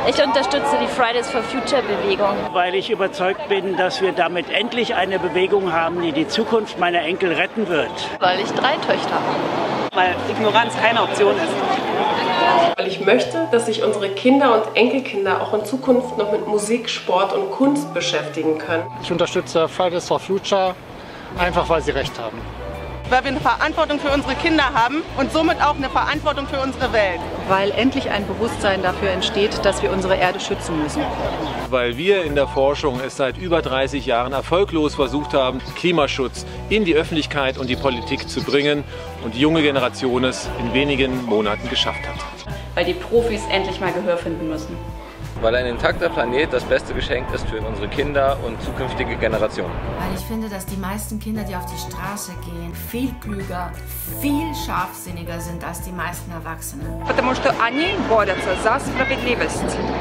Ich unterstütze die Fridays for Future Bewegung. Weil ich überzeugt bin, dass wir damit endlich eine Bewegung haben, die die Zukunft meiner Enkel retten wird. Weil ich 3 Töchter habe. Weil Ignoranz keine Option ist. Weil ich möchte, dass sich unsere Kinder und Enkelkinder auch in Zukunft noch mit Musik, Sport und Kunst beschäftigen können. Ich unterstütze Fridays for Future, einfach weil sie recht haben. Weil wir eine Verantwortung für unsere Kinder haben und somit auch eine Verantwortung für unsere Welt. Weil endlich ein Bewusstsein dafür entsteht, dass wir unsere Erde schützen müssen. Weil wir in der Forschung es seit über 30 Jahren erfolglos versucht haben, Klimaschutz in die Öffentlichkeit und die Politik zu bringen und die junge Generation es in wenigen Monaten geschafft hat. Weil die Profis endlich mal Gehör finden müssen. Weil ein intakter Planet das beste Geschenk ist für unsere Kinder und zukünftige Generationen. Weil ich finde, dass die meisten Kinder, die auf die Straße gehen, viel klüger, viel scharfsinniger sind als die meisten Erwachsenen.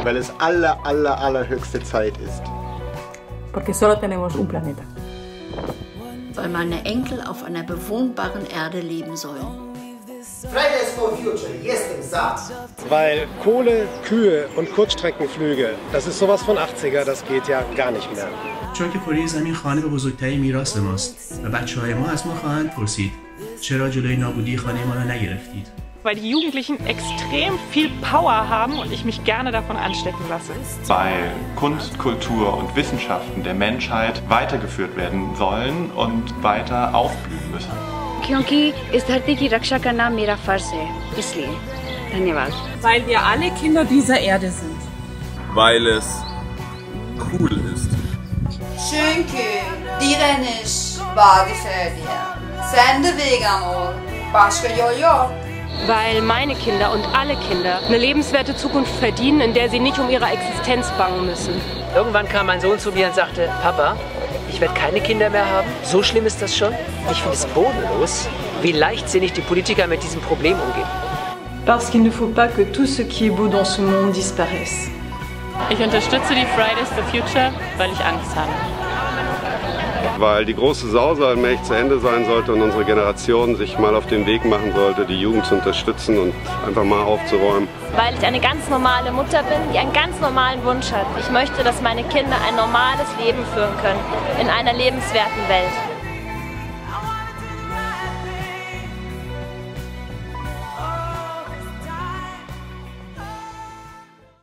Weil es allerhöchste Zeit ist. Porque solo tenemos un planeta. Weil meine Enkel auf einer bewohnbaren Erde leben sollen. Fridays for Future, jestem za. Weil Kohle, Kühe und Kurzstreckenflüge, das ist sowas von 80er, das geht ja gar nicht mehr. چون که کره زمین خانه به بزرگترین میراث ماست و بچه‌های ما از ما خواهند پرسید چرا جلوی نابودی خانه ما را نگرفتید؟ Weil die Jugendlichen extrem viel Power haben und ich mich gerne davon anstecken lasse. Weil Kunst, Kultur und Wissenschaften der Menschheit weitergeführt werden sollen und weiter aufblühen müssen. क्योंकि इस धरती की रक्षा करना मेरा फर्ज है, इसलिए धन्यवाद. Weil wir alle Kinder dieser Erde sind. Weil es cool ist. Çünkü direniş vaadi färdiga. Sen de vegan ol. Başka yol yok. Weil meine Kinder und alle Kinder eine lebenswerte Zukunft verdienen, in der sie nicht um ihre Existenz bangen müssen. Irgendwann kam mein Sohn zu mir und sagte, Papa, ich werde keine Kinder mehr haben. So schlimm ist das schon. Ich finde es bodenlos, wie leichtsinnig die Politiker mit diesem Problem umgehen. Parce qu'il ne faut pas que tout ce qui est beau dans ce monde disparaisse. Ich unterstütze die Fridays for Future, weil ich Angst habe. Weil die große Sause allmählich zu Ende sein sollte und unsere Generation sich mal auf den Weg machen sollte, die Jugend zu unterstützen und einfach mal aufzuräumen. Weil ich eine ganz normale Mutter bin, die einen ganz normalen Wunsch hat. Ich möchte, dass meine Kinder ein normales Leben führen können, in einer lebenswerten Welt.